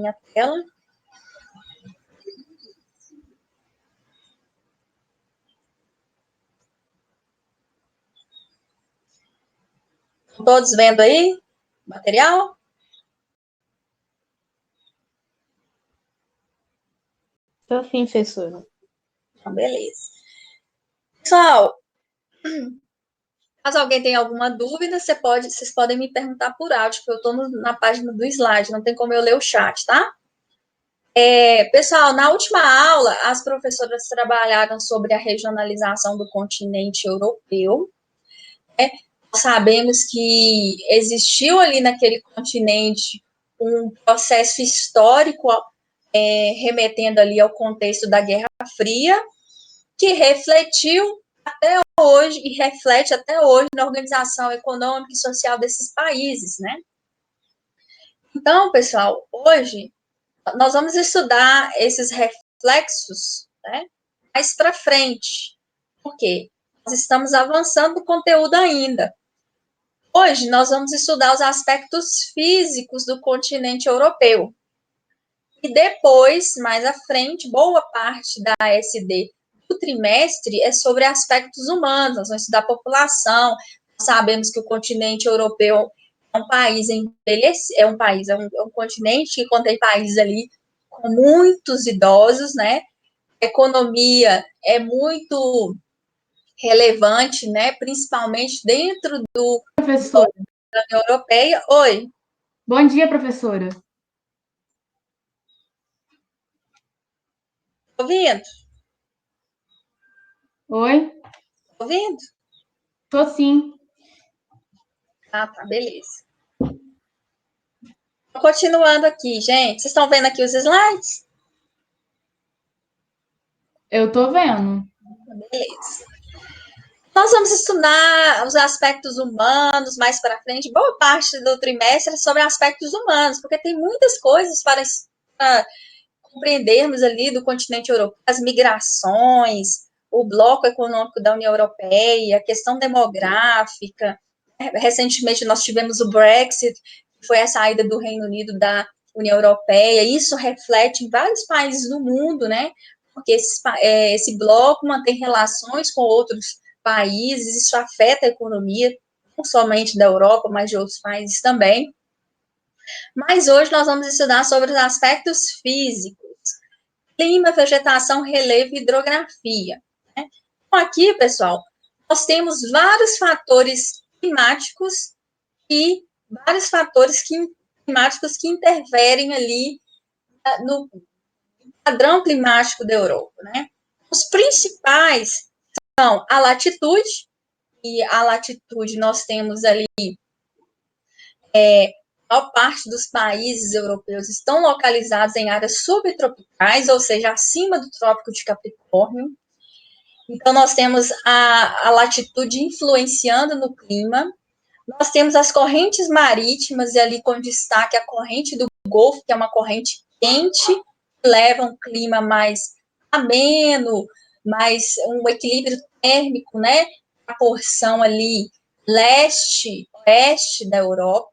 minha tela. Todos vendo aí o material? Estou sim, professora. Então, beleza. Pessoal, caso alguém tenha alguma dúvida, vocês podem me perguntar por áudio, porque eu estou na página do slide, não tem como eu ler o chat, tá? Pessoal, na última aula, as professoras trabalharam sobre a regionalização do continente europeu. Sabemos que existiu ali naquele continente um processo histórico remetendo ali ao contexto da Guerra Fria, que refletiu até hoje e reflete até hoje na organização econômica e social desses países, né? Então, pessoal, hoje nós vamos estudar esses reflexos, né, mais para frente. Por quê? Nós estamos avançando no conteúdo ainda. Hoje nós vamos estudar os aspectos físicos do continente europeu. E depois, mais à frente, boa parte da ASD do trimestre é sobre aspectos humanos. Nós vamos estudar a população. Sabemos que o continente europeu é um país envelhecido, é um continente que contém países ali com muitos idosos, né? A economia é muito relevante, né? Principalmente dentro Professora. da União Europeia. Oi. Bom dia, professora. Ouvindo? Oi? Ouvindo? Tô sim. Ah, tá, beleza. Continuando aqui, gente. Vocês estão vendo aqui os slides? Eu tô vendo. Beleza. Nós vamos estudar os aspectos humanos mais para frente. Boa parte do trimestre é sobre aspectos humanos, porque tem muitas coisas para compreendermos ali do continente europeu, as migrações, o bloco econômico da União Europeia, a questão demográfica. Recentemente nós tivemos o Brexit, que foi a saída do Reino Unido da União Europeia. Isso reflete em vários países do mundo, né? Porque esse bloco mantém relações com outros países, isso afeta a economia, não somente da Europa, mas de outros países também. Mas hoje nós vamos estudar sobre os aspectos físicos: clima, vegetação, relevo e hidrografia. Né? Então, aqui, pessoal, nós temos vários fatores climáticos e vários fatores climáticos que interferem ali no padrão climático da Europa. Né? Os principais são a latitude, e a latitude nós temos ali a maior parte dos países europeus estão localizados em áreas subtropicais, ou seja, acima do Trópico de Capricórnio. Então, nós temos a latitude influenciando no clima. Nós temos as correntes marítimas, e ali com destaque a corrente do Golfo, que é uma corrente quente, que leva um clima mais ameno, mais um equilíbrio térmico, né? A porção ali leste-oeste da Europa.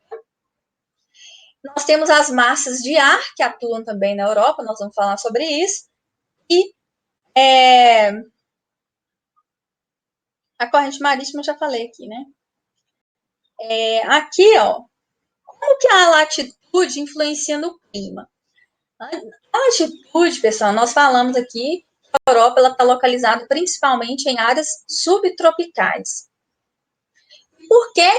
Nós temos as massas de ar, que atuam também na Europa, nós vamos falar sobre isso. E a corrente marítima, eu já falei aqui, né? Aqui, ó, como que a latitude influencia no clima? A latitude, pessoal, nós falamos aqui que a Europa está localizada principalmente em áreas subtropicais. Por que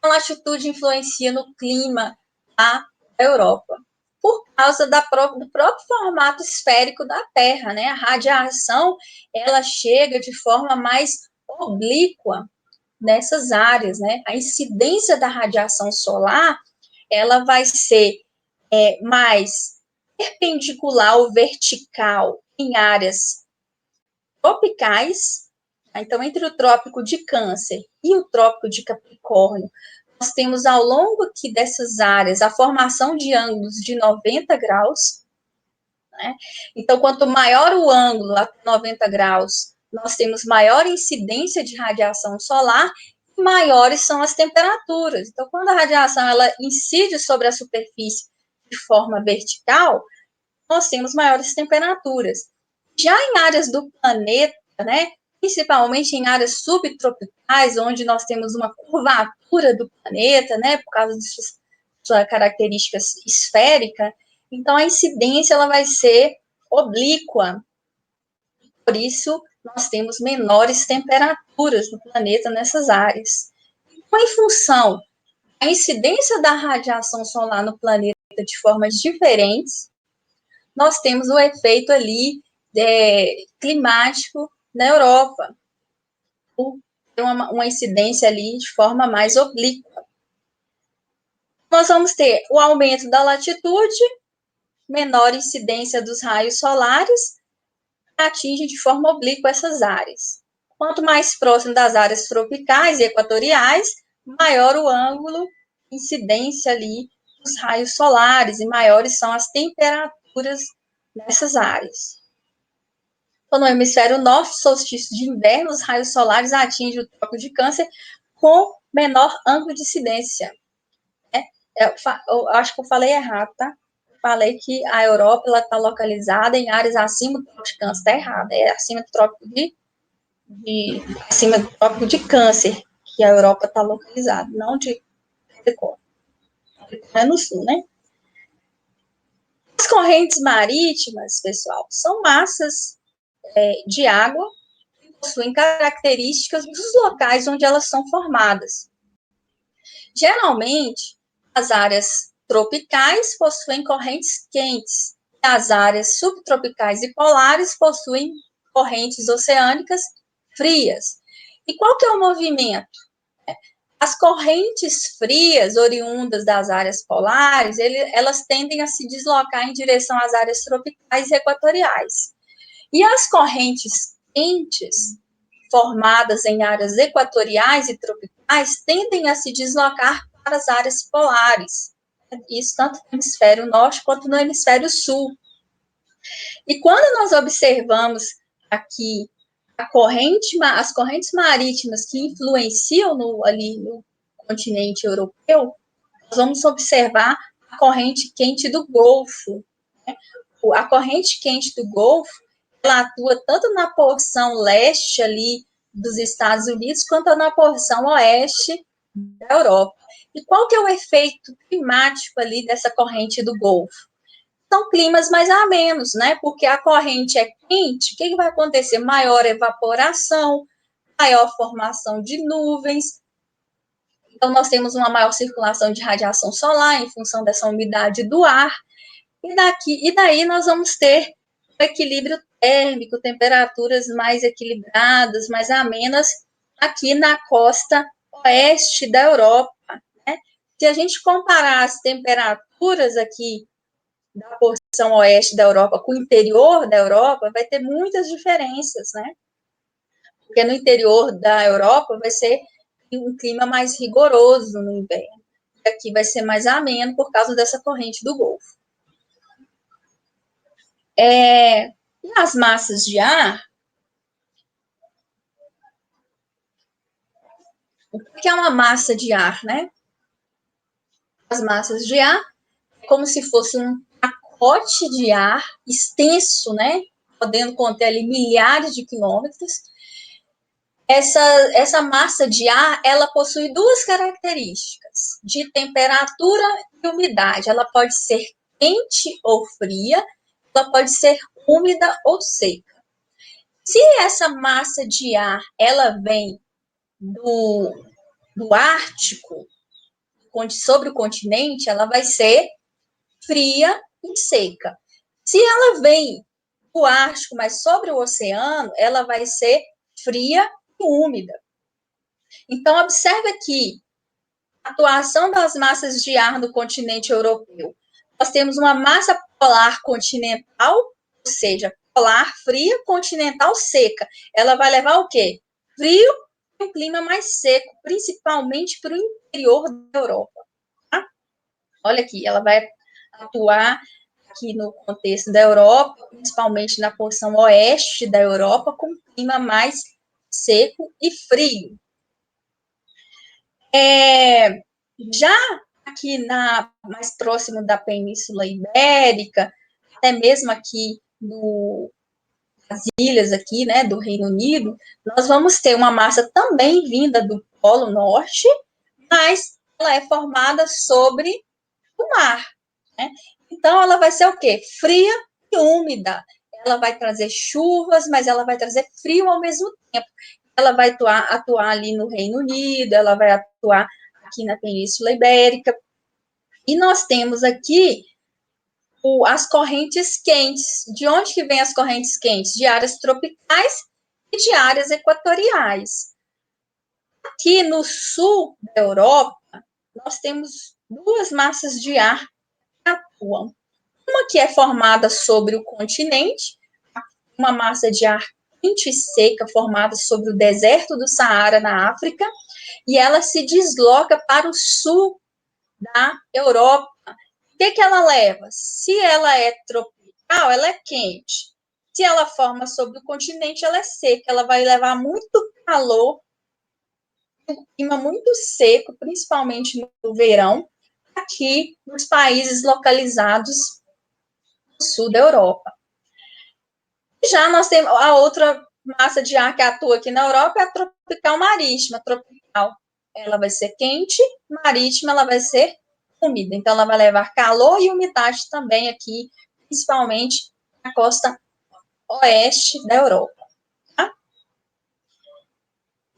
a latitude influencia no clima da Europa? Por causa do próprio formato esférico da Terra, né? A radiação, ela chega de forma mais oblíqua nessas áreas, né? A incidência da radiação solar, ela vai ser mais perpendicular ou vertical em áreas tropicais. Então, entre o trópico de Câncer e o trópico de Capricórnio, nós temos ao longo aqui dessas áreas a formação de ângulos de 90 graus. Né? Então, quanto maior o ângulo, até 90 graus, nós temos maior incidência de radiação solar e maiores são as temperaturas. Então, quando a radiação ela incide sobre a superfície de forma vertical, nós temos maiores temperaturas. Já em áreas do planeta, né, principalmente em áreas subtropicais, onde nós temos uma curvatura do planeta, né, por causa de sua característica esférica, então a incidência ela vai ser oblíqua. Por isso, nós temos menores temperaturas no planeta nessas áreas. Então, em função da incidência da radiação solar no planeta de formas diferentes, nós temos o efeito ali climático na Europa, tem uma incidência ali de forma mais oblíqua. Nós vamos ter o aumento da latitude, menor incidência dos raios solares, que atinge de forma oblíqua essas áreas. Quanto mais próximo das áreas tropicais e equatoriais, maior o ângulo de incidência ali dos raios solares e maiores são as temperaturas nessas áreas. Então, no hemisfério norte, solstício de inverno, os raios solares atingem o Trópico de Câncer com menor ângulo de incidência. Eu acho que eu falei errado, tá? Falei que a Europa está localizada em áreas acima do Trópico de Câncer. Está errado, é acima do Trópico acima do Trópico de Câncer que a Europa está localizada, não de Capricórnio. É no sul, né? As correntes marítimas, pessoal, são massas de água que possuem características dos locais onde elas são formadas. Geralmente, as áreas tropicais possuem correntes quentes, e as áreas subtropicais e polares possuem correntes oceânicas frias. E qual que é o movimento? As correntes frias, oriundas das áreas polares, elas tendem a se deslocar em direção às áreas tropicais e equatoriais. E as correntes quentes, formadas em áreas equatoriais e tropicais, tendem a se deslocar para as áreas polares. Isso tanto no hemisfério norte quanto no hemisfério sul. E quando nós observamos aqui as correntes marítimas que influenciam ali no continente europeu, nós vamos observar a corrente quente do Golfo. Né? A corrente quente do Golfo, ela atua tanto na porção leste ali dos Estados Unidos, quanto na porção oeste da Europa. E qual que é o efeito climático ali dessa corrente do Golfo? São climas mais amenos, né? Porque a corrente é quente, o que vai acontecer? Maior evaporação, maior formação de nuvens. Então, nós temos uma maior circulação de radiação solar em função dessa umidade do ar. E daí nós vamos ter um equilíbrio térmico, temperaturas mais equilibradas, mais amenas, aqui na costa oeste da Europa. Né? Se a gente comparar as temperaturas aqui da porção oeste da Europa com o interior da Europa, vai ter muitas diferenças, né? Porque no interior da Europa vai ser um clima mais rigoroso no inverno. Aqui vai ser mais ameno por causa dessa corrente do Golfo. E as massas de ar, o que é uma massa de ar, né? As massas de ar é como se fosse um pacote de ar extenso, né? Podendo conter ali milhares de quilômetros. Essa massa de ar, ela possui duas características, de temperatura e umidade. Ela pode ser quente ou fria, ela pode ser úmida ou seca. Se essa massa de ar, ela vem do Ártico, sobre o continente, ela vai ser fria e seca. Se ela vem do Ártico, mas sobre o oceano, ela vai ser fria e úmida. Então, observe aqui a atuação das massas de ar no continente europeu. Nós temos uma massa polar continental, ou seja, polar fria, continental seca. Ela vai levar o quê? Frio e um clima mais seco, principalmente para o interior da Europa. Tá? Olha aqui, ela vai atuar aqui no contexto da Europa, principalmente na porção oeste da Europa, com um clima mais seco e frio. Já aqui mais próximo da Península Ibérica, até mesmo aqui nas ilhas aqui, né, do Reino Unido, nós vamos ter uma massa também vinda do Polo Norte, mas ela é formada sobre o mar, né? Então, ela vai ser o quê? Fria e úmida. Ela vai trazer chuvas, mas ela vai trazer frio ao mesmo tempo. Ela vai atuar ali no Reino Unido, ela vai atuar aqui na Península Ibérica. E nós temos aqui as correntes quentes. De onde que vem as correntes quentes? De áreas tropicais e de áreas equatoriais. Aqui no sul da Europa, nós temos duas massas de ar que atuam. Uma que é formada sobre o continente, uma massa de ar quente e seca formada sobre o deserto do Saara, na África, e ela se desloca para o sul da Europa. O que ela leva? Se ela é tropical, ela é quente. Se ela forma sobre o continente, ela é seca. Ela vai levar muito calor, um clima muito seco, principalmente no verão, aqui nos países localizados no sul da Europa. Já nós temos a outra massa de ar que atua aqui na Europa, é a tropical marítima. Tropical, ela vai ser quente, marítima, ela vai ser úmida. Então, ela vai levar calor e umidade também aqui, principalmente na costa oeste da Europa. Tá?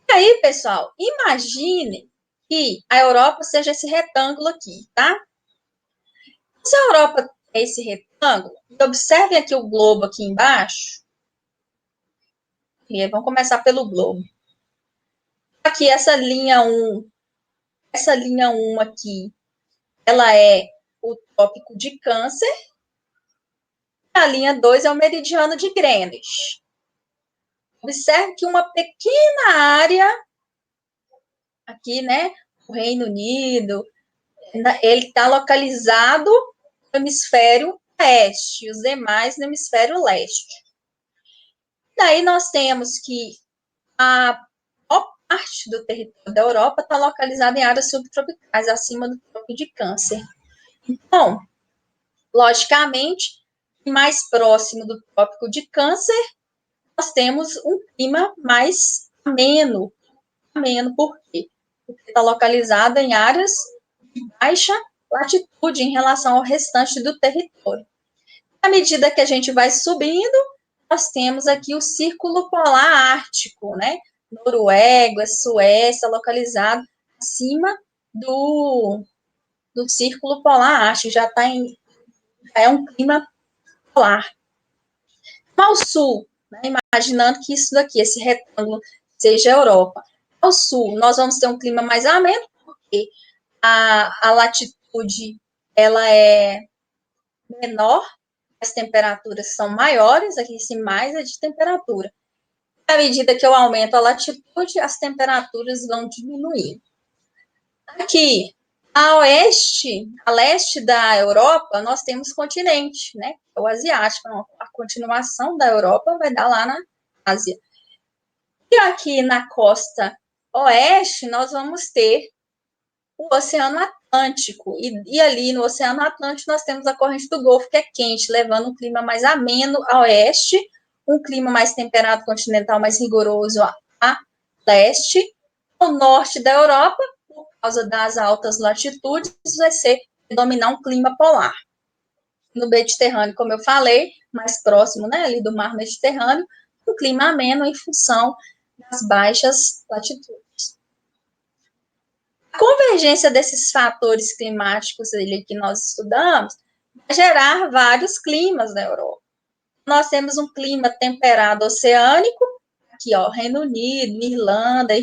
E aí, pessoal, imagine que a Europa seja esse retângulo aqui, tá? Se a Europa é esse retângulo, observem aqui o globo aqui embaixo. E vamos começar pelo globo. Aqui, essa linha 1 aqui, ela é o Trópico de Câncer. A linha 2 é o meridiano de Greenwich. Observe que uma pequena área aqui, né, o Reino Unido, ele está localizado no hemisfério oeste, e os demais no hemisfério leste. Daí nós temos que a maior parte do território da Europa está localizada em áreas subtropicais, acima do Trópico de Câncer. Então, logicamente, mais próximo do Trópico de Câncer, nós temos um clima mais ameno. Ameno por quê? Porque está localizado em áreas de baixa latitude em relação ao restante do território. À medida que a gente vai subindo, nós temos aqui o Círculo Polar Ártico, né? Noruega, Suécia, localizado acima do Círculo Polar Ártico, já é um clima polar. Ao sul, né, imaginando que isso daqui, esse retângulo, seja a Europa. Ao sul, nós vamos ter um clima mais ameno, porque a latitude ela é menor, as temperaturas são maiores, aqui sim mais é de temperatura. À medida que eu aumento a latitude, as temperaturas vão diminuir. Aqui, a leste da Europa, nós temos continente, né? O asiático, a continuação da Europa vai dar lá na Ásia. E aqui na costa oeste, nós vamos ter o Oceano Atlântico. E ali no Oceano Atlântico, nós temos a corrente do Golfo, que é quente, levando um clima mais ameno a oeste, um clima mais temperado continental, mais rigoroso a leste. O norte da Europa, por causa das altas latitudes, vai dominar um clima polar. No Mediterrâneo, como eu falei, mais próximo, né, ali do mar Mediterrâneo, um clima ameno em função das baixas latitudes. A convergência desses fatores climáticos ali que nós estudamos vai gerar vários climas na Europa. Nós temos um clima temperado oceânico, aqui, ó, Reino Unido, Irlanda,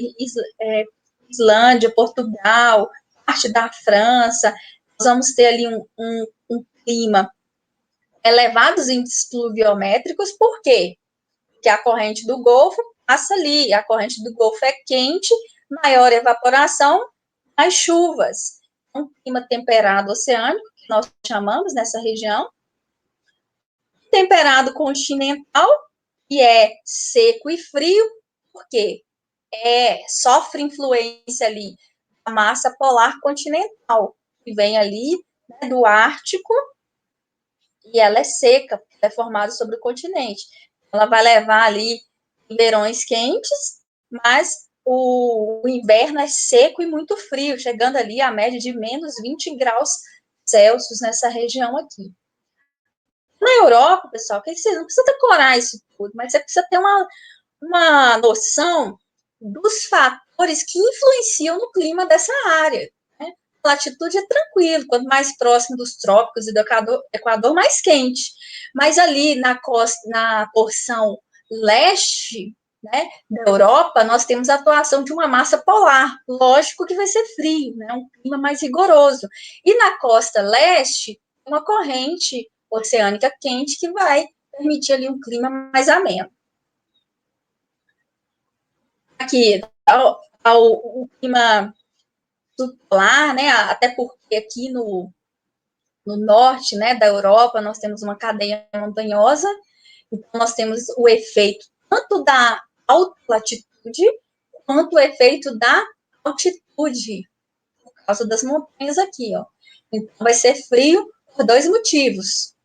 Islândia, Portugal, parte da França. Nós vamos ter ali um clima elevados índices pluviométricos, por quê? Porque a corrente do Golfo passa ali, a corrente do Golfo é quente, maior evaporação, mais chuvas. Um clima temperado oceânico, que nós chamamos nessa região, temperado continental, que é seco e frio, porque sofre influência ali da massa polar continental. que vem ali, né, do Ártico, e ela é seca, porque ela é formada sobre o continente. Ela vai levar ali verões quentes, mas o inverno é seco e muito frio, chegando ali a média de menos 20 graus Celsius nessa região aqui. Na Europa, pessoal, que você não precisa decorar isso tudo, mas você precisa ter uma noção dos fatores que influenciam no clima dessa área. Né? A latitude é tranquilo, quanto mais próximo dos trópicos e do Equador, mais quente. Mas ali na costa, na porção leste, né, da Europa, nós temos a atuação de uma massa polar. Lógico que vai ser frio, né, um clima mais rigoroso. E na costa leste, uma corrente oceânica quente que vai permitir ali um clima mais ameno. Aqui, o clima subpolar, né, até porque aqui no norte, né, da Europa, nós temos uma cadeia montanhosa, então nós temos o efeito tanto da alta latitude, quanto o efeito da altitude, por causa das montanhas aqui, ó. Então, vai ser frio por dois motivos,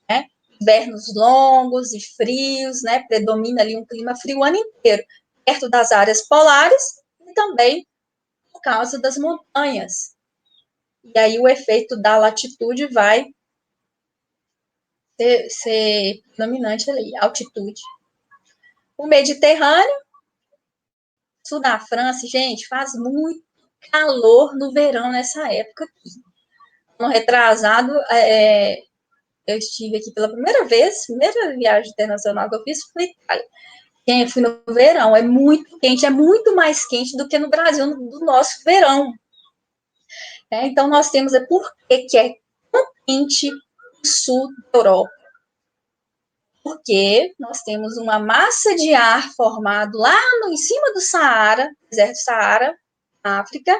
né? Invernos longos e frios, né? Predomina ali um clima frio o ano inteiro, perto das áreas polares e também por causa das montanhas. E aí o efeito da latitude vai ser dominante ali, altitude. O Mediterrâneo, sul da França, gente, faz muito calor no verão nessa época aqui. No retrasado, eu estive aqui pela primeira vez, primeira viagem internacional que eu fiz foi na Itália. Fui no verão, é muito quente, é muito mais quente do que no Brasil, do nosso verão. Então, nós temos por que é tão quente o sul da Europa. Porque nós temos uma massa de ar formado lá em cima do Saara, deserto do Saara, na África,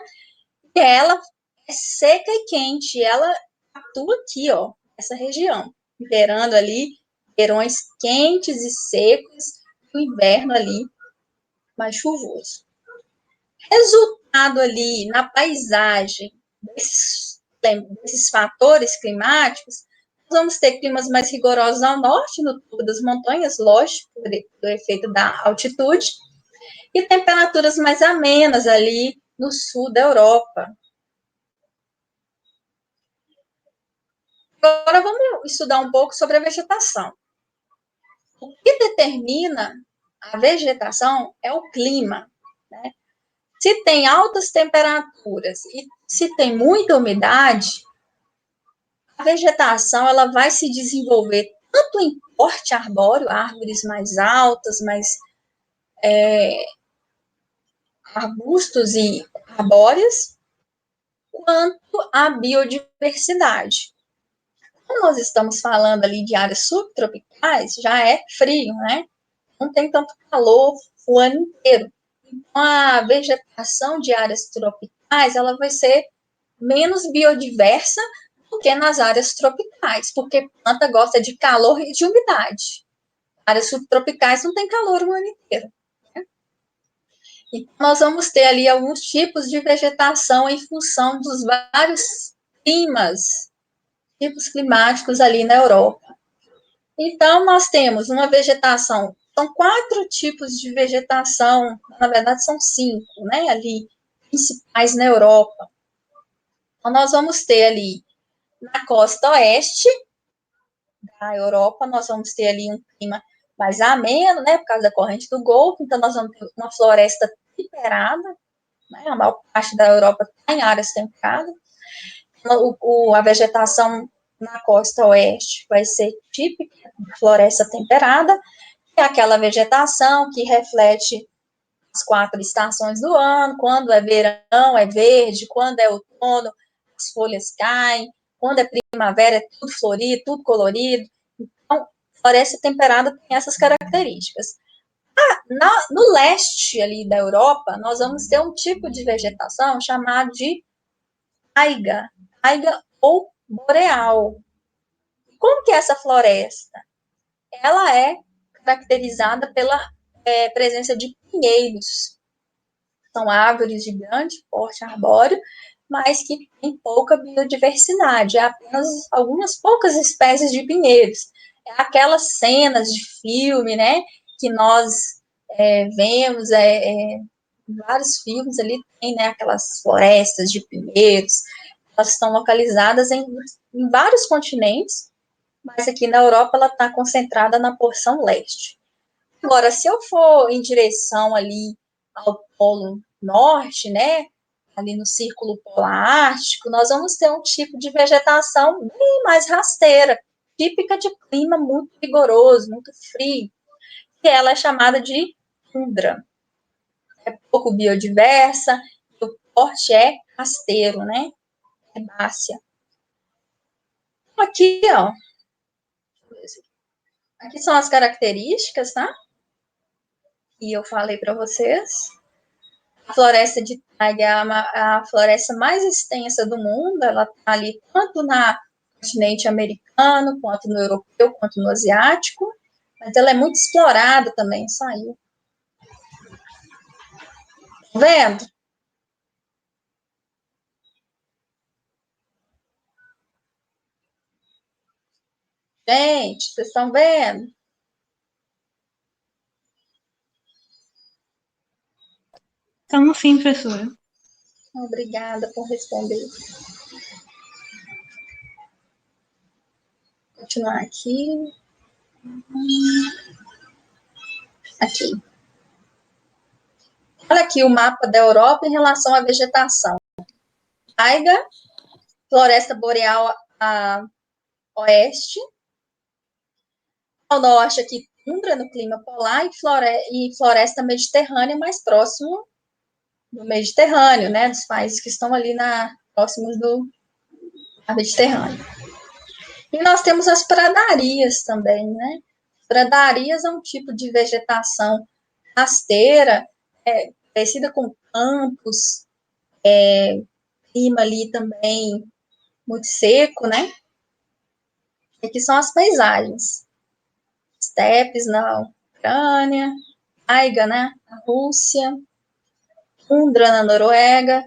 e ela é seca e quente, ela atua aqui, ó, nessa região, gerando ali verões quentes e secos, e o inverno ali mais chuvoso. Resultado ali na paisagem desses fatores climáticos, nós vamos ter climas mais rigorosos ao norte, no topo das montanhas, lógico, do efeito da altitude, e temperaturas mais amenas ali no sul da Europa. Agora vamos estudar um pouco sobre a vegetação. O que determina a vegetação é o clima, né? Se tem altas temperaturas e se tem muita umidade, a vegetação ela vai se desenvolver tanto em porte arbóreo, árvores mais altas, mais arbustos e arbóreas, quanto a biodiversidade. Quando nós estamos falando ali de áreas subtropicais, já é frio, né? Não tem tanto calor o ano inteiro. Então, a vegetação de áreas tropicais, ela vai ser menos biodiversa do que nas áreas tropicais, porque a planta gosta de calor e de umidade. Áreas subtropicais não tem calor o ano inteiro. Né? Então, nós vamos ter ali alguns tipos de vegetação em função dos vários tipos climáticos ali na Europa. Então, nós temos uma vegetação, são 4 tipos de vegetação, na verdade são 5, né, ali, principais na Europa. Então, nós vamos ter ali, na costa oeste da Europa, nós vamos ter ali um clima mais ameno, né, por causa da corrente do Golfo, então nós vamos ter uma floresta temperada, né, a maior parte da Europa está em áreas temperadas, a vegetação na costa oeste vai ser típica de floresta temperada, que é aquela vegetação que reflete as 4 estações do ano, quando é verão é verde, quando é outono as folhas caem, quando é primavera é tudo florido, tudo colorido. Então, floresta temperada tem essas características. No leste ali da Europa, nós vamos ter um tipo de vegetação chamado de taiga ou boreal. Como que é essa floresta? Ela é caracterizada pela presença de pinheiros. São árvores de grande porte arbóreo mas que tem pouca biodiversidade, é apenas algumas poucas espécies de pinheiros. É aquelas cenas de filme, né, que nós vemos, vários filmes ali tem, né, aquelas florestas de pinheiros, elas estão localizadas em vários continentes, mas aqui na Europa ela está concentrada na porção leste. Agora, se eu for em direção ali ao Polo Norte, né, ali no Círculo Polar Ártico, nós vamos ter um tipo de vegetação bem mais rasteira, típica de clima muito rigoroso, muito frio, que ela é chamada de tundra. É pouco biodiversa, o porte é rasteiro, né, herbácea. Aqui, ó, aqui são as características, tá? E eu falei para vocês. A floresta de taiga é a floresta mais extensa do mundo, ela está ali tanto no continente americano, quanto no europeu, quanto no asiático, mas ela é muito explorada também, saiu. Tá vendo? Gente, vocês estão vendo? Estamos sim, professora. Obrigada por responder. Vou continuar aqui. Aqui. Olha aqui o mapa da Europa em relação à vegetação. Taiga, floresta boreal a oeste. Ao norte aqui, tundra no clima polar e floresta mediterrânea mais próximo do Mediterrâneo, né, dos países que estão ali próximos do Mediterrâneo. E nós temos as pradarias também, né? Pradarias é um tipo de vegetação rasteira, parecida com campos, clima ali também muito seco, né? E aqui são as paisagens. Estepes na Ucrânia, taiga, né? Na Rússia, tundra na Noruega.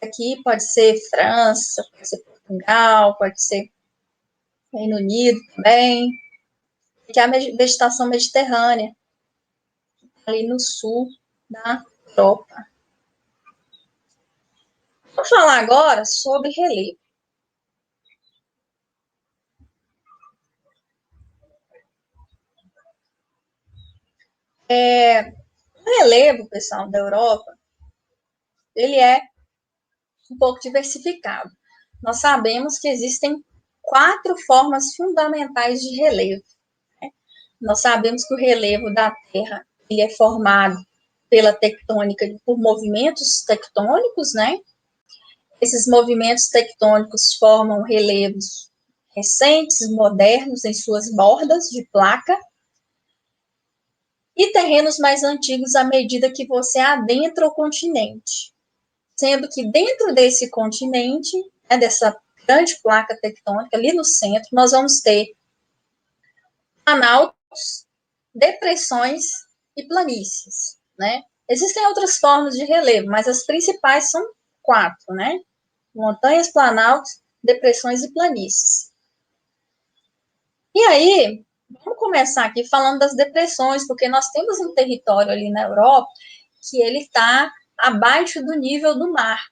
Aqui pode ser França, pode ser Portugal, pode ser Reino Unido também. Que é a vegetação mediterrânea, ali no sul da Europa. Vou falar agora sobre relevo. O relevo, pessoal, da Europa, ele é um pouco diversificado. Nós sabemos que existem 4 formas fundamentais de relevo. Né? Nós sabemos que o relevo da Terra ele é formado pela tectônica, por movimentos tectônicos, né? Esses movimentos tectônicos formam relevos recentes, modernos, em suas bordas de placa, e terrenos mais antigos à medida que você adentra o continente. Sendo que dentro desse continente, dessa grande placa tectônica, ali no centro, nós vamos ter planaltos, depressões e planícies, né? Existem outras formas de relevo, mas as principais são 4, né? Montanhas, planaltos, depressões e planícies. E aí, vamos começar aqui falando das depressões, porque nós temos um território ali na Europa que ele está abaixo do nível do mar,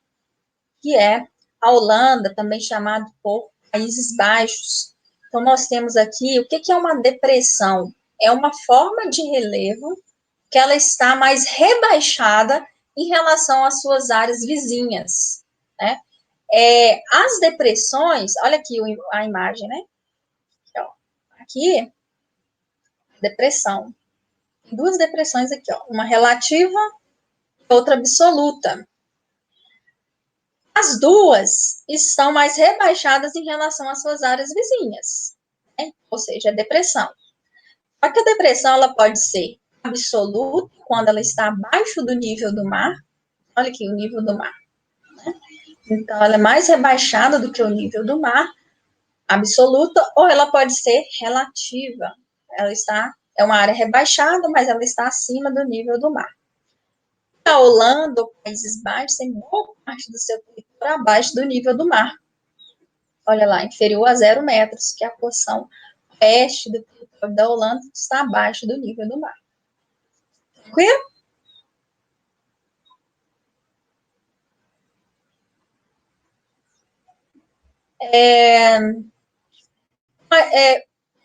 que é a Holanda, também chamado por Países Baixos. Então, nós temos aqui, o que é uma depressão? É uma forma de relevo que ela está mais rebaixada em relação às suas áreas vizinhas, né? As depressões, olha aqui a imagem, né? Aqui, depressão. Tem 2 depressões aqui, ó, uma relativa e outra absoluta. As 2 estão mais rebaixadas em relação às suas áreas vizinhas, né? Ou seja, a depressão. Só que a depressão ela pode ser absoluta, quando ela está abaixo do nível do mar. Olha aqui o nível do mar. Né? Então, ela é mais rebaixada do que o nível do mar, absoluta, ou ela pode ser relativa. Ela é uma área rebaixada, mas ela está acima do nível do mar. A Holanda, ou Países Baixos, tem boa parte do seu território abaixo do nível do mar. Olha lá, inferior a 0 metros, que é a porção oeste do território da Holanda está abaixo do nível do mar. Tranquilo?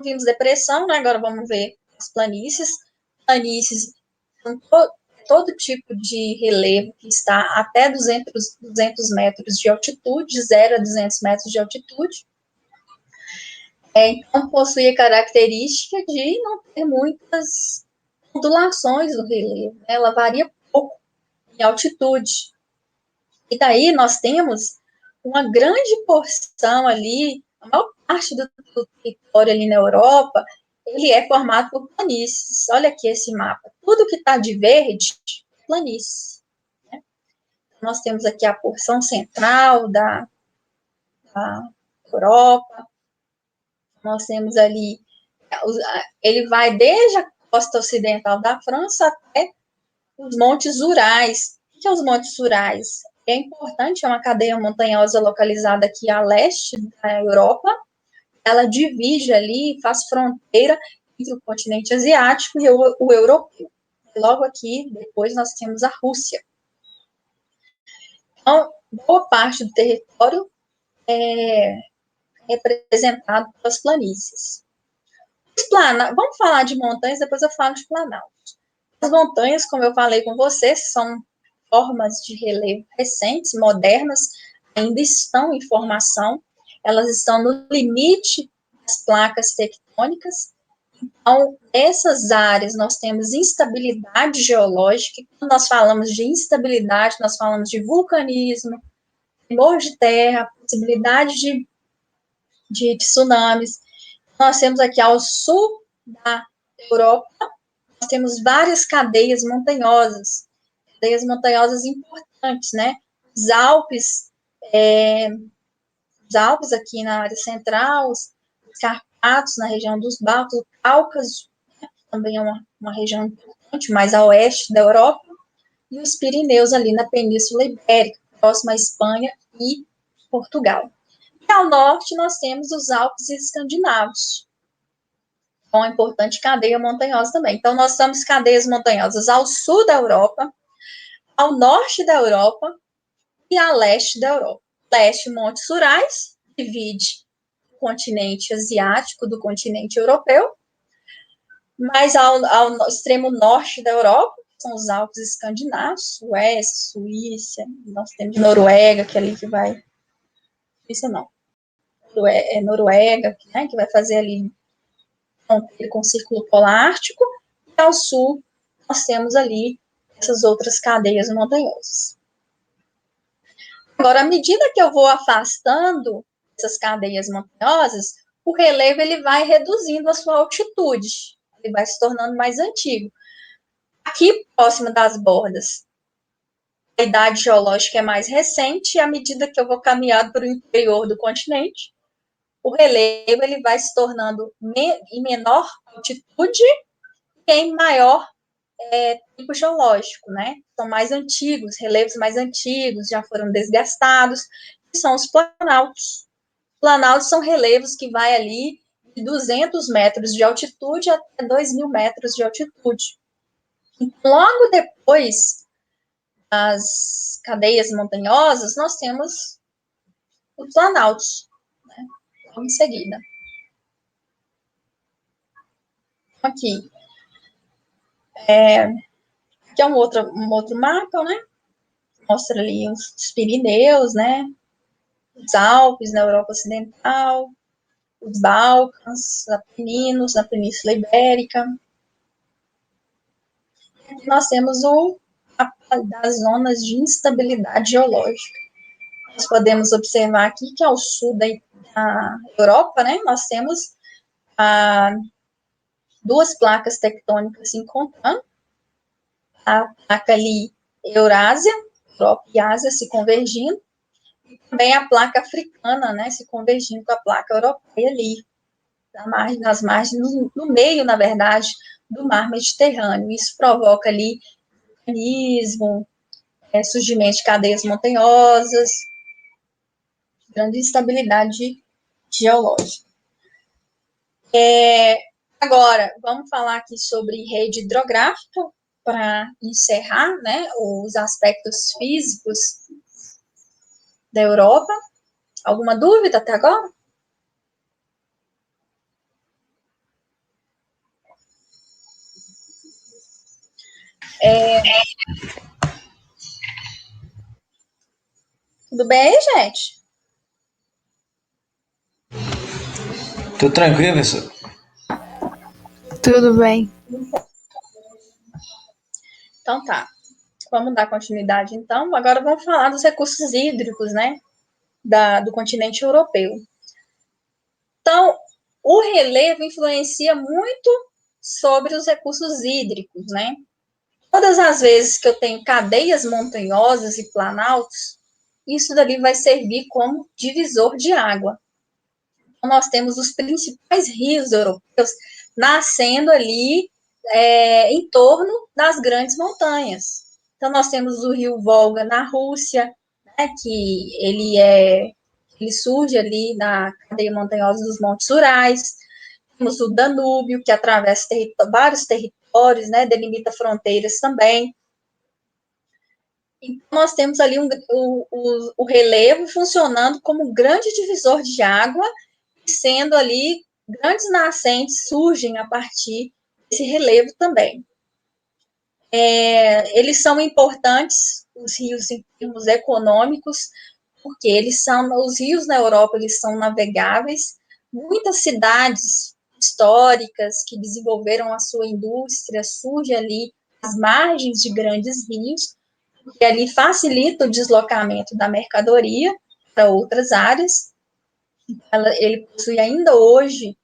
Vimos depressão, né? Agora vamos ver as planícies. Planícies são todo tipo de relevo que está até 200 metros de altitude, de 0 a 200 metros de altitude. Então, possui a característica de não ter muitas ondulações no relevo, né? Ela varia pouco em altitude. E daí nós temos uma grande porção ali, a maior parte do território ali na Europa, ele é formado por planícies. Olha aqui esse mapa. Tudo que está de verde, planície. Né? Nós temos aqui a porção central da Europa. Nós temos ali, ele vai desde a costa ocidental da França até os Montes Urais. O que são os Montes Urais? É importante, é uma cadeia montanhosa localizada aqui a leste da Europa. Ela divide ali, faz fronteira entre o continente asiático e o europeu. Logo aqui, depois, nós temos a Rússia. Então, boa parte do território é representado pelas planícies. Vamos falar de montanhas, depois eu falo de planaltos. As montanhas, como eu falei com vocês, são formas de relevo recentes, modernas, ainda estão em formação, elas estão no limite das placas tectônicas. Então, essas áreas nós temos instabilidade geológica. Quando nós falamos de instabilidade, nós falamos de vulcanismo, tremor de terra, possibilidade de tsunamis. Nós temos aqui ao sul da Europa, nós temos várias cadeias montanhosas importantes, né? Os Alpes aqui na área central, os Carpatos na região dos Balcãs, o Cáucaso, né? Também é uma região importante, mais a oeste da Europa, e os Pirineus ali na Península Ibérica, próxima à Espanha e Portugal. E ao norte nós temos os Alpes escandinavos, com uma importante cadeia montanhosa também. Então, nós temos cadeias montanhosas ao sul da Europa, ao norte da Europa e a leste da Europa. Leste, Montes Urais, divide o continente asiático do continente europeu, mas ao extremo norte da Europa, são os Alpes escandinavos, Suécia, Suíça, nós temos Noruega, que é ali que vai... Suíça não. Noruega, né, que vai fazer ali com o Círculo Polar Ártico, e ao sul nós temos ali essas outras cadeias montanhosas. Agora, à medida que eu vou afastando essas cadeias montanhosas, o relevo ele vai reduzindo a sua altitude, ele vai se tornando mais antigo. Aqui, próximo das bordas, a idade geológica é mais recente, e à medida que eu vou caminhando para o interior do continente, o relevo ele vai se tornando em menor altitude e em maior tempo geológico, né? São mais antigos, relevos mais antigos, já foram desgastados, que são os planaltos. Planaltos são relevos que vai ali de 200 metros de altitude até 2.000 metros de altitude. Então, logo depois das cadeias montanhosas, nós temos os planaltos, né? Logo em seguida. Aqui. Aqui é um outro mapa, né? Mostra ali os Pirineus, né? Os Alpes na Europa Ocidental, os Balcãs, os Apeninos, na Península Ibérica. Aqui nós temos das zonas de instabilidade geológica. Nós podemos observar aqui que ao sul da Europa, né, nós temos duas placas tectônicas se encontrando. A placa ali Eurásia, Europa e Ásia se convergindo, e também a placa africana, né, se convergindo com a placa europeia ali, nas margens, no meio, na verdade, do mar Mediterrâneo. Isso provoca ali vulcanismo, surgimento de cadeias montanhosas, grande instabilidade geológica. Agora, vamos falar aqui sobre rede hidrográfica, para encerrar, né, os aspectos físicos da Europa. Alguma dúvida até agora? Tudo bem aí, gente? Tudo tranquilo, professor? Tudo bem. Então tá. Vamos dar continuidade, então. Agora vamos falar dos recursos hídricos, né, do continente europeu. Então, o relevo influencia muito sobre os recursos hídricos, né? Todas as vezes que eu tenho cadeias montanhosas e planaltos, isso dali vai servir como divisor de água. Então, nós temos os principais rios europeus nascendo ali em torno das grandes montanhas. Então, nós temos o rio Volga na Rússia, né, que ele surge ali na cadeia montanhosa dos Montes Urais. Temos o Danúbio, que atravessa vários territórios, né, delimita fronteiras também. Então, nós temos ali o relevo funcionando como um grande divisor de água, sendo ali grandes nascentes surgem a partir desse relevo também. Eles são importantes, os rios, em termos econômicos, porque os rios na Europa, eles são navegáveis. Muitas cidades históricas que desenvolveram a sua indústria surgem ali às margens de grandes rios, que ali facilita o deslocamento da mercadoria para outras áreas. Ele possui ainda hoje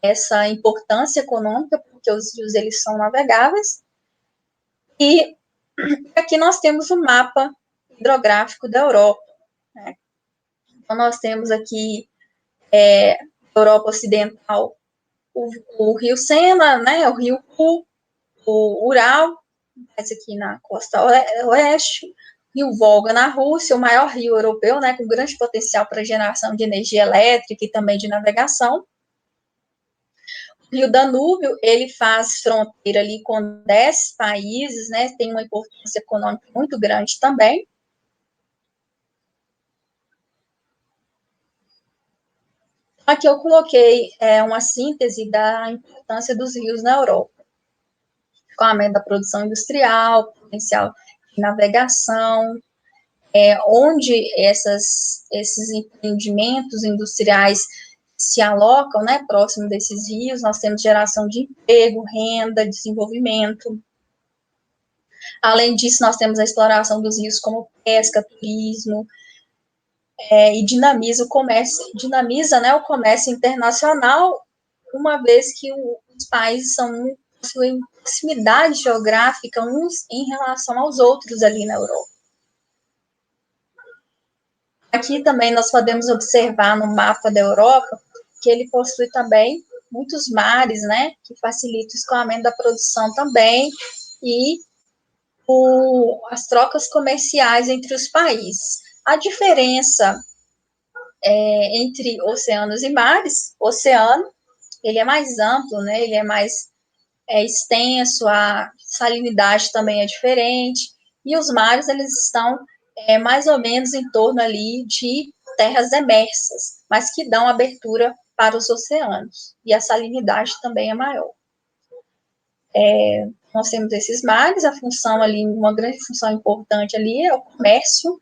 essa importância econômica, porque os rios eles são navegáveis. E aqui nós temos o mapa hidrográfico da Europa, né? Então, nós temos aqui Europa Ocidental, o rio Sena, né, o rio Ku, o Ural, esse aqui na costa oeste, rio Volga na Rússia, o maior rio europeu, né, com grande potencial para geração de energia elétrica e também de navegação. O rio Danúbio, ele faz fronteira ali com 10 países, né, tem uma importância econômica muito grande também. Aqui eu coloquei uma síntese da importância dos rios na Europa, com a aumento da produção industrial, potencial de navegação, onde esses empreendimentos industriais se alocam, né, próximo desses rios, nós temos geração de emprego, renda, desenvolvimento. Além disso, nós temos a exploração dos rios como pesca, turismo, e dinamiza né, o comércio internacional, uma vez que os países possuem proximidade geográfica uns em relação aos outros ali na Europa. Aqui também nós podemos observar no mapa da Europa que ele possui também muitos mares, né, que facilitam o escoamento da produção também e as trocas comerciais entre os países. A diferença entre oceanos e mares, o oceano, ele é mais amplo, né, ele é mais extenso, a salinidade também é diferente, e os mares, eles estão mais ou menos em torno ali de terras emersas, mas que dão abertura para os oceanos, e a salinidade também é maior. Nós temos esses mares, a função ali, uma grande função importante ali é o comércio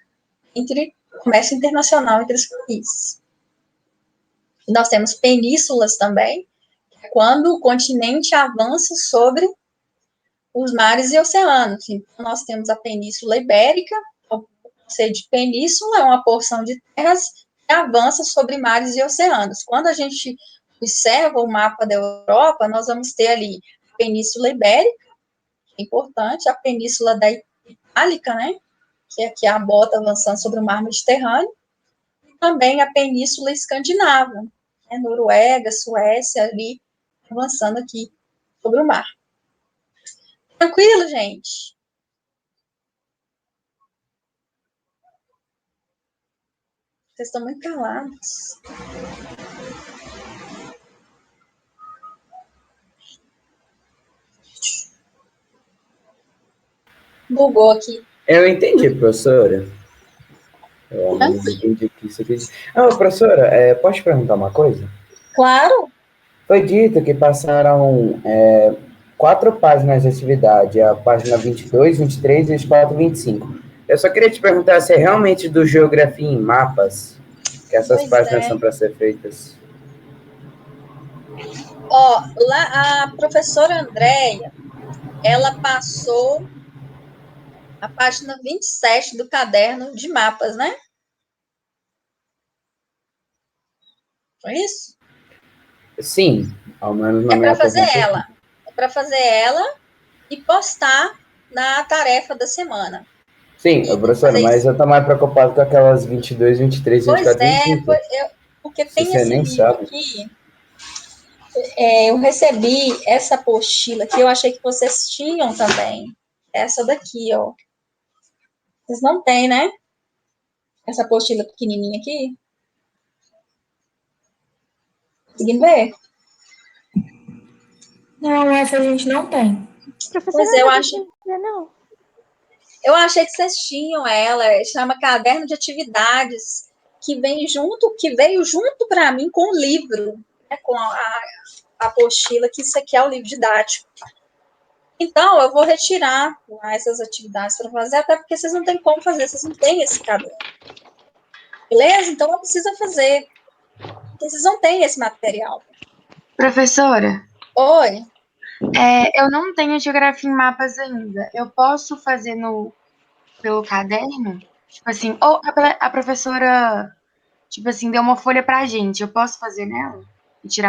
internacional entre os países. E nós temos penínsulas também, quando o continente avança sobre os mares e oceanos. Então, nós temos a Península Ibérica, o conceito de península é uma porção de terras que avança sobre mares e oceanos. Quando a gente observa o mapa da Europa, nós vamos ter ali a Península Ibérica, que é importante, a Península da Itálica, né, que aqui é a bota avançando sobre o mar Mediterrâneo, e também a Península Escandinava, né, Noruega, Suécia, ali, avançando aqui sobre o mar. Tranquilo, gente? Vocês estão muito calados. Bugou aqui. Eu entendi, professora. Eu não entendi o que isso aqui. Professora, posso te perguntar uma coisa? Claro. Foi dito que passaram 4 páginas de atividade, a página 22, 23, 24 e 25. Eu só queria te perguntar se é realmente do Geografia em Mapas que essas páginas são para ser feitas. Ó, lá a professora Andréia, ela passou a página 27 do caderno de mapas, né? Foi isso? Sim, ao menos na É minha para fazer apresentação. ela. É para fazer ela e postar na tarefa da semana. Sim, professora, mas eu tô mais preocupado com aquelas 22, 23, 24 e 25. Porque Se tem você esse nem livro sabe. aqui. Eu recebi essa apostila que eu achei que vocês tinham também. Essa daqui, ó. Vocês não têm, né? Essa apostila pequenininha aqui. Conseguindo ver? Não, essa a gente não tem. Pois é, eu achei que vocês tinham ela. Chama Caderno de Atividades, que veio junto para mim com o livro, né, com a apostila, que isso aqui é o livro didático. Então, eu vou retirar essas atividades para fazer, até porque vocês não têm como fazer, vocês não têm esse caderno. Beleza? Então, não precisa fazer. Porque vocês não têm esse material. Professora, Oi? eu não tenho geografia em mapas ainda. Eu posso fazer pelo caderno? Tipo assim, ou a professora, tipo assim, deu uma folha pra gente. Eu posso fazer nela? E tirar